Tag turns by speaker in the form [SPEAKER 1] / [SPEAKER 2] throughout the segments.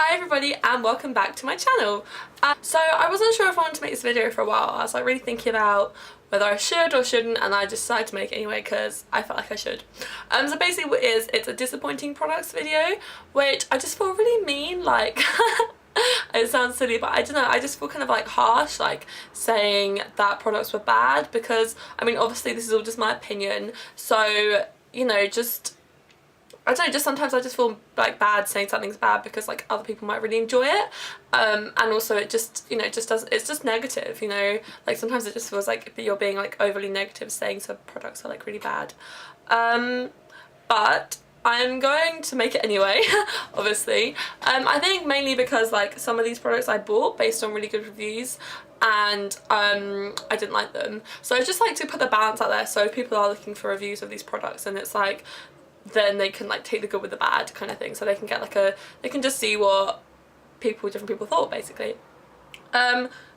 [SPEAKER 1] Hi everybody and welcome back to my channel. So I wasn't sure if I wanted to make this video for a while. I was like really thinking about whether I should or shouldn't, and I just decided to make it anyway because I felt like I should. So basically what it is, it's a disappointing products video, which I just feel really mean, like it sounds silly, but I don't know, I just feel kind of like harsh, like saying that products were bad, because I mean obviously this is all just my opinion, so you know, just I don't know, just sometimes I just feel like bad saying something's bad because like other people might really enjoy it, and also it just, you know, it just doesn't, it's just negative, you know, like sometimes it just feels like you're being like overly negative saying some products are like really bad, but I'm going to make it anyway obviously. I think mainly because like some of these products I bought based on really good reviews and I didn't like them, so I just like to put the balance out there, so if people are looking for reviews of these products and it's like, then they can like take the good with the bad kind of thing, so they can get like they can just see what different people thought basically.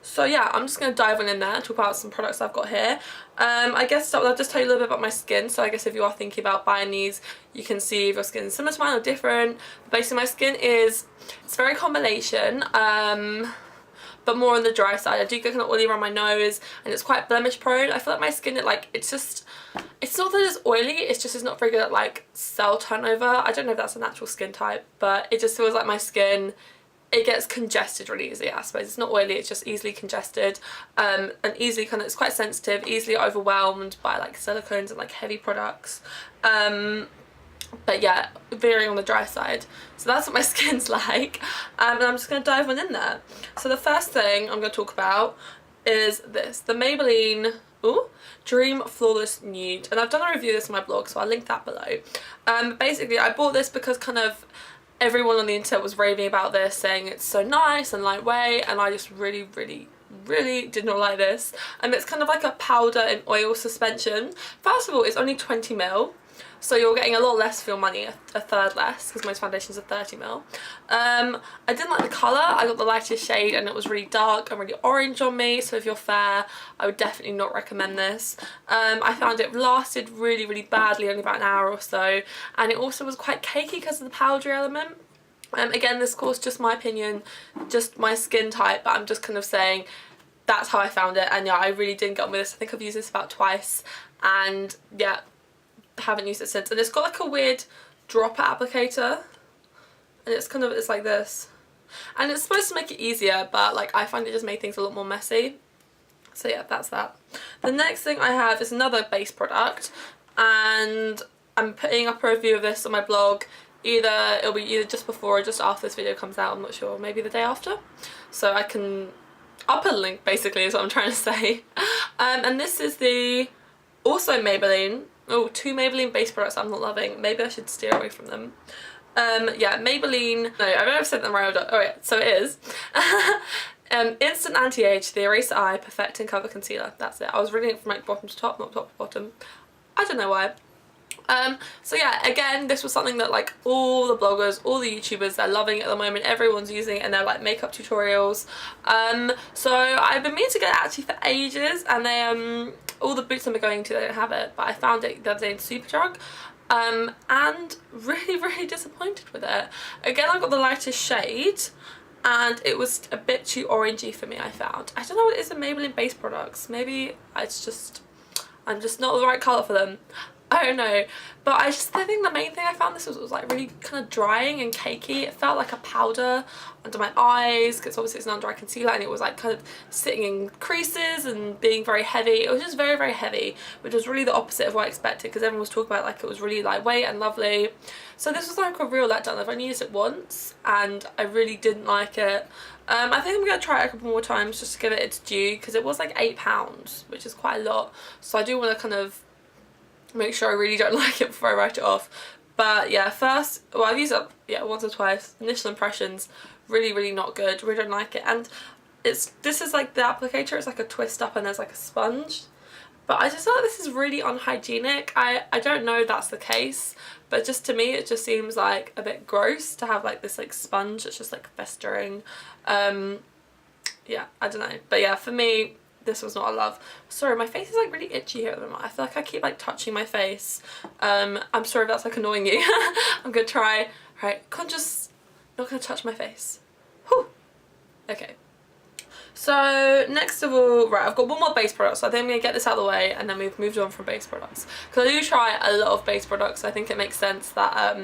[SPEAKER 1] So yeah, I'm just going to dive on in there and talk about some products I've got here. I guess I'll just tell you a little bit about my skin, so I guess if you are thinking about buying these, you can see if your skin is similar to mine or different. But basically my skin it's very combination, but more on the dry side. I do get kind of oily around my nose and it's quite blemish prone. I feel like my skin, it's not that it's oily, it's just it's not very good at like cell turnover. I don't know if that's a natural skin type, but it just feels like my skin, it gets congested really easily, I suppose. It's not oily, it's just easily congested, and easily kind of, it's quite sensitive, easily overwhelmed by like silicones and like heavy products. But yeah, veering on the dry side. So that's what my skin's like, and I'm just going to dive on in there. So the first thing I'm going to talk about is this, the Maybelline Dream Flawless Nude, and I've done a review of this on my blog, so I'll link that below. Basically I bought this because kind of everyone on the internet was raving about this, saying it's so nice and lightweight, and I just really did not like this. It's kind of like a powder and oil suspension. First of all, it's only 20ml, so you're getting a lot less for your money, a third less, because most foundations are 30ml. I didn't like the colour. I got the lightest shade and it was really dark and really orange on me, so if you're fair, I would definitely not recommend this. I found it lasted really badly, only about an hour or so, and it also was quite cakey because of the powdery element. Again, this course, just my opinion, just my skin type, but I'm just kind of saying that's how I found it, and yeah, I really didn't get on with this. I think I've used this about twice, and yeah, haven't used it since. And it's got like a weird dropper applicator, and it's like this, and it's supposed to make it easier, but like I find it just made things a lot more messy. So yeah, that's that. The next thing I have is another base product, and I'm putting up a review of this on my blog. It'll be either just before or just after this video comes out, I'm not sure, maybe the day after, so I'll put a link basically is what I'm trying to say. And this is the also Maybelline, two Maybelline base products I'm not loving. Maybe I should steer away from them. Yeah, Maybelline, no, I don't know if I've said them right. Oh yeah, so it is. Instant Anti-Age, the Eraser Eye Perfect and Cover Concealer. That's it. I was reading it from like bottom to top, not top to bottom. I don't know why. So yeah, again, this was something that like all the bloggers, all the YouTubers, they're loving at the moment. Everyone's using it in their like makeup tutorials. So I've been meaning to get it actually for ages, and they all the boots I'm going to, they don't have it, but I found it the other day in Superdrug, and really disappointed with it. Again, I got the lightest shade, and it was a bit too orangey for me, I found. I don't know what it is in Maybelline base products. Maybe I'm just not the right colour for them. I don't know, but I think the main thing I found this was like really kind of drying and cakey. It felt like a powder under my eyes, because obviously it's an under eye concealer, and it was like kind of sitting in creases and being very heavy. It was just very heavy, which was really the opposite of what I expected, because everyone was talking about like it was really lightweight and lovely. So this was like a real letdown. I've only used it once and I really didn't like it. I think I'm going to try it a couple more times just to give it its due, because it was like £8, which is quite a lot, so I do want to kind of make sure I really don't like it before I write it off. But yeah, I've used it once or twice. Initial impressions, really not good. Really don't like it. And this is like the applicator, it's like a twist up and there's like a sponge, but I just feel like this is really unhygienic. I don't know if that's the case, but just to me it just seems like a bit gross to have like this like sponge that's just like festering. Yeah, I don't know, but yeah, for me this was not a love. Sorry, my face is like really itchy here at the moment. I feel like I keep like touching my face. I'm sorry if that's like annoying you. I'm gonna try. Right, Not going to touch my face. Whew. Okay. So next of all, right, I've got one more base product, so I think I'm going to get this out of the way and then we've moved on from base products. Because I do try a lot of base products, so I think it makes sense that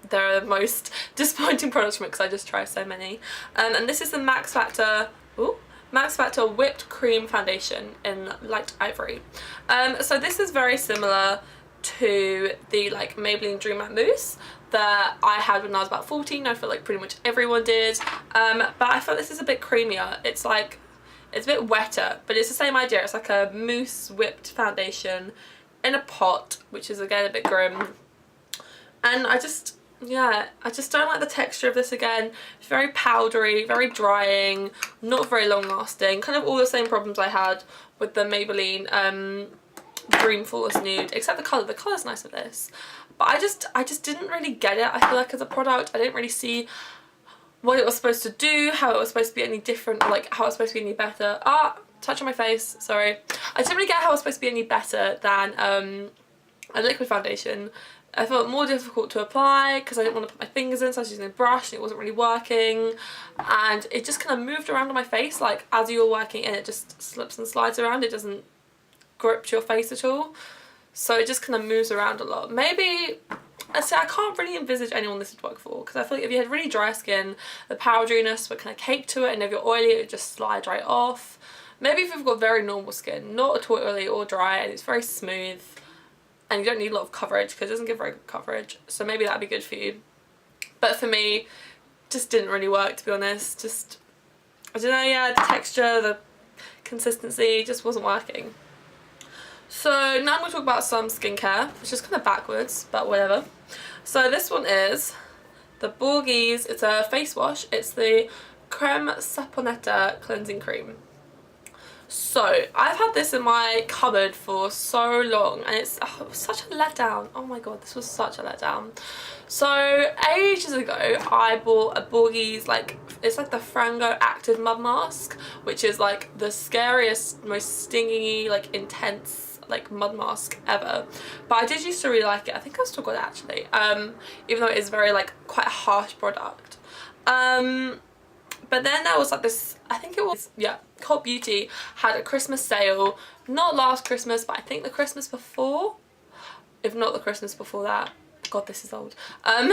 [SPEAKER 1] they're the most disappointing products from it because I just try so many. And this is the Max Factor Whipped Cream Foundation in Light Ivory. So this is very similar to the like Maybelline Dream Matte Mousse that I had when I was about 14. I feel like pretty much everyone did, but I felt this is a bit creamier. It's a bit wetter, but it's the same idea. It's like a mousse whipped foundation in a pot, which is again a bit grim, and I just don't like the texture of this again. It's very powdery, very drying, not very long lasting, kind of all the same problems I had with the Maybelline Dream Flawless Nude, except the colour's nice with this. But I just didn't really get it. I feel like as a product I didn't really see what it was supposed to do, how it was supposed to be any different, or like how it was supposed to be any better. Touch on my face, sorry. I didn't really get how it was supposed to be any better than a liquid foundation. I felt more difficult to apply because I didn't want to put my fingers in, so I was using a brush and it wasn't really working, and it just kind of moved around on my face, like as you're working in, it just slips and slides around. It doesn't grip to your face at all, so it just kind of moves around a lot. Maybe, I can't really envisage anyone this would work for, because I feel like if you had really dry skin, the powderiness would kind of cake to it, and if you're oily it would just slide right off. Maybe if you've got very normal skin, not at all oily or dry, and it's very smooth, and you don't need a lot of coverage because it doesn't give very good coverage, so maybe that'd be good for you. But for me, just didn't really work, to be honest. Just, I don't know, yeah, the texture, the consistency just wasn't working. So now I'm going to talk about some skincare, which is kind of backwards, but whatever. So this one is the Borgese, it's a face wash, it's the Creme Saponetta Cleansing Cream. So I've had this in my cupboard for so long, and it's such a letdown. Oh my god, this was such a letdown. So ages ago I bought a Borgese, like, it's like the Frango Active Mud Mask, which is like the scariest, most stingy, like intense like mud mask ever, but I did used to really like it. I think I've still got it actually, even though it is very like quite a harsh product. But then there was like this, I think it was, yeah, Cult Beauty had a Christmas sale, not last Christmas, but I think the Christmas before, if not the Christmas before that. God, this is old. And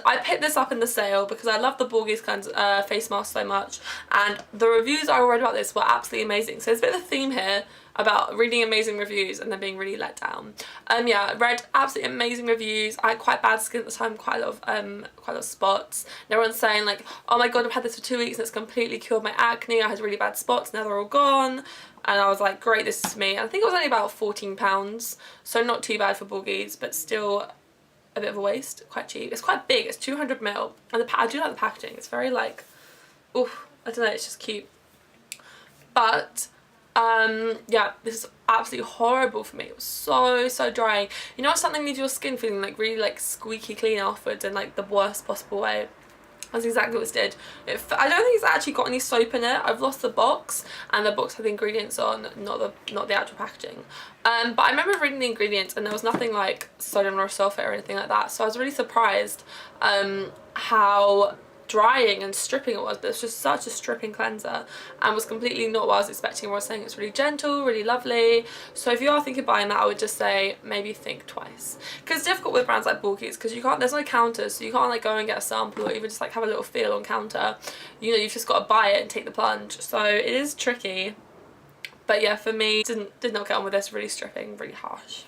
[SPEAKER 1] I picked this up in the sale because I love the Borgese face mask so much, and the reviews I read about this were absolutely amazing. So there's a bit of a theme here about reading amazing reviews and then being really let down. Yeah, read absolutely amazing reviews. I had quite bad skin at the time, quite a lot of spots. And everyone's saying like, oh my god, I've had this for 2 weeks and it's completely cured my acne. I had really bad spots, now they're all gone. And I was like, great, this is me. And I think it was only about £14, so not too bad for Borgese, but still a bit of a waste. Quite cheap. It's quite big. It's 200ml, and I do like the packaging. It's very like, oof, I don't know. It's just cute. But yeah, this is absolutely horrible for me. It was so drying. You know, something leaves your skin feeling like really like squeaky clean afterwards in like the worst possible way. That's exactly what it did. I don't think it's actually got any soap in it. I've lost the box, and the box had the ingredients on, not the actual packaging. But I remember reading the ingredients, and there was nothing like sodium or sulfate or anything like that. So I was really surprised how drying and stripping it was, but it's just such a stripping cleanser, and was completely not what I was expecting. Everyone was saying it's really gentle, really lovely. So if you are thinking of buying that, I would just say maybe think twice, because it's difficult with brands like Borgese because you can't, there's no counters, so you can't like go and get a sample or even just like have a little feel on counter. You know, you've just got to buy it and take the plunge, so it is tricky. But yeah, for me, did not get on with this. Really stripping, really harsh.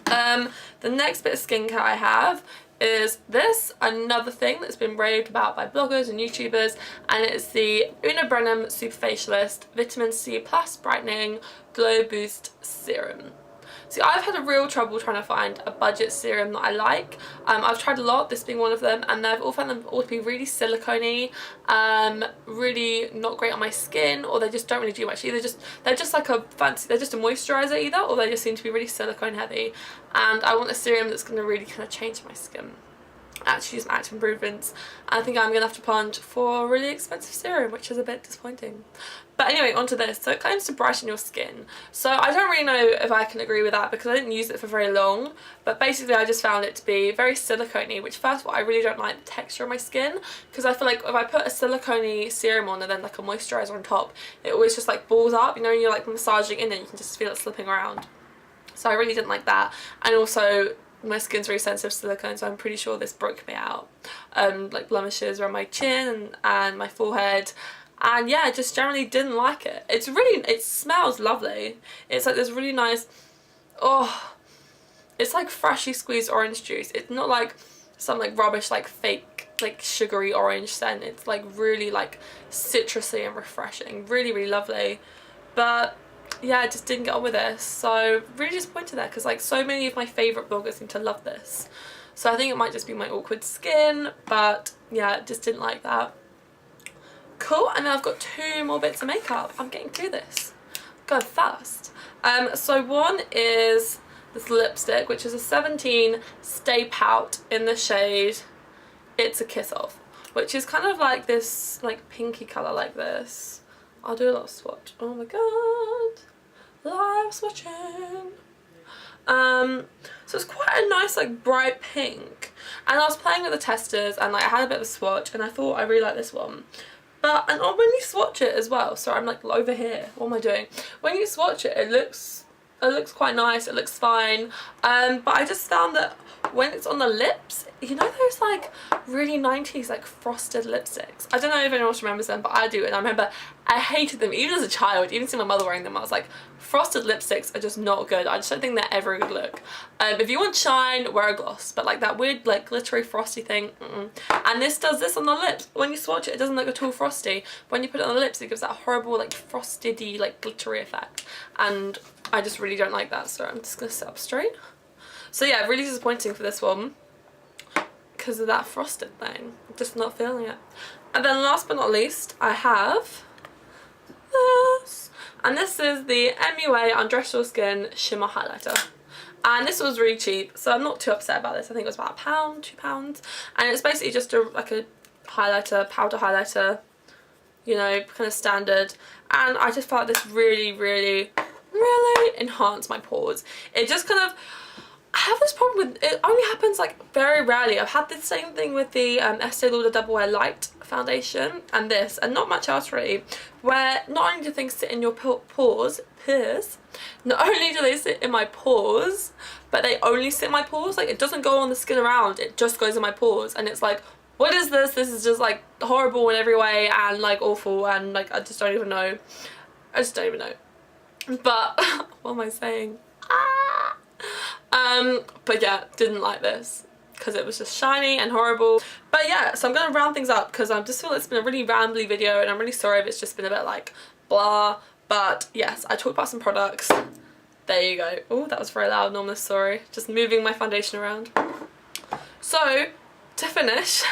[SPEAKER 1] The next bit of skincare I have is this, another thing that's been raved about by bloggers and YouTubers, and it's the Una Brenham Super Facialist Vitamin C Plus Brightening Glow Boost Serum. See, I've had a real trouble trying to find a budget serum that I like. I've tried a lot, this being one of them, and I've all found them all to be really silicone-y, really not great on my skin, or they just don't really do much either. They're just like a fancy, they're just a moisturiser either, or they just seem to be really silicone heavy, and I want a serum that's going to really kind of change my skin. actually use some active improvements. I think I'm going to have to plunge for a really expensive serum, which is a bit disappointing. But anyway, onto this. So it claims to brighten your skin. So I don't really know if I can agree with that because I didn't use it for very long. But basically I just found it to be very silicone-y, which first of all I really don't like the texture of my skin, because I feel like if I put a silicone-y serum on and then like a moisturiser on top, it always just like balls up, you know, when you're like massaging in and you can just feel it slipping around. So I really didn't like that. And also my skin's very sensitive to silicone, so I'm pretty sure this broke me out. Like blemishes around my chin and my forehead. And yeah, I just generally didn't like it. It smells lovely. It's like this really nice, it's like freshly squeezed orange juice. It's not like some like rubbish like fake like sugary orange scent. It's like really like citrusy and refreshing. Really, really lovely. But yeah, I just didn't get on with this. So really disappointed there, because like so many of my favourite bloggers seem to love this. So I think it might just be my awkward skin, but yeah, just didn't like that. Cool, and then I've got 2 more bits of makeup. I'm getting through this. Go fast. So one is this lipstick, which is a 17 Stay Pout in the shade It's a Kiss Of, which is kind of like this like pinky colour like this. I'll do a little swatch. Oh my god, live swatching. So it's quite a nice like bright pink, and I was playing with the testers and like I had a bit of a swatch and I thought I really like this one. But, and when you swatch it as well, so I'm like over here, what am I doing? When you swatch it, it looks quite nice, it looks fine, but I just found that when it's on the lips, you know those like really 90s like frosted lipsticks? I don't know if anyone else remembers them, but I do, and I remember I hated them even as a child. Even seeing my mother wearing them, I was like, frosted lipsticks are just not good. I just don't think they're ever a good look. If you want shine, wear a gloss, but like that weird like glittery frosty thing, and this does this on the lips. When you swatch it, it doesn't look at all frosty. When you put it on the lips, it gives that horrible like frosted-y like glittery effect, and I just really don't like that. So I'm just gonna sit up straight. So yeah, really disappointing for this one because of that frosted thing. Just not feeling it. And then last but not least, I have this. And this is the MUA Undress Your Skin Shimmer Highlighter. And this was really cheap, so I'm not too upset about this. I think it was about £1, £2. And it's basically just like a highlighter, powder highlighter, you know, kind of standard. And I just felt this really, really, really enhanced my pores. It just kind of, I have this problem with, it only happens like very rarely. I've had the same thing with the Estee Lauder Double Wear Light foundation and this, and not much else really, where not only do things sit in your pores, not only do they sit in my pores, but they only sit in my pores. Like, it doesn't go on the skin around, it just goes in my pores, and it's like, what is this? This is just like horrible in every way and like awful, and like I just don't even know. But what am I saying? But yeah, didn't like this because it was just shiny and horrible. But yeah, so I'm gonna round things up because I just feel like it's been a really rambly video, and I'm really sorry if it's just been a bit like blah. But yes, I talked about some products. There you go. Oh, that was very loud, Norma, sorry. Just moving my foundation around. So to finish,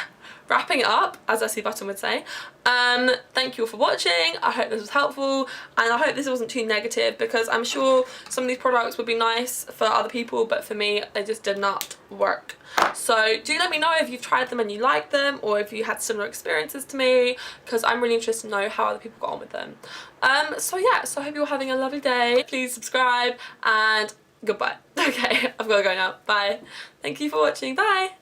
[SPEAKER 1] wrapping it up, as SC Button would say, thank you all for watching. I hope this was helpful, and I hope this wasn't too negative, because I'm sure some of these products would be nice for other people, but for me they just did not work. So do let me know if you've tried them and you like them, or if you had similar experiences to me, because I'm really interested to know how other people got on with them. So yeah, so I hope you're having a lovely day. Please subscribe, and goodbye. Okay, I've got to go now. Bye. Thank you for watching. Bye.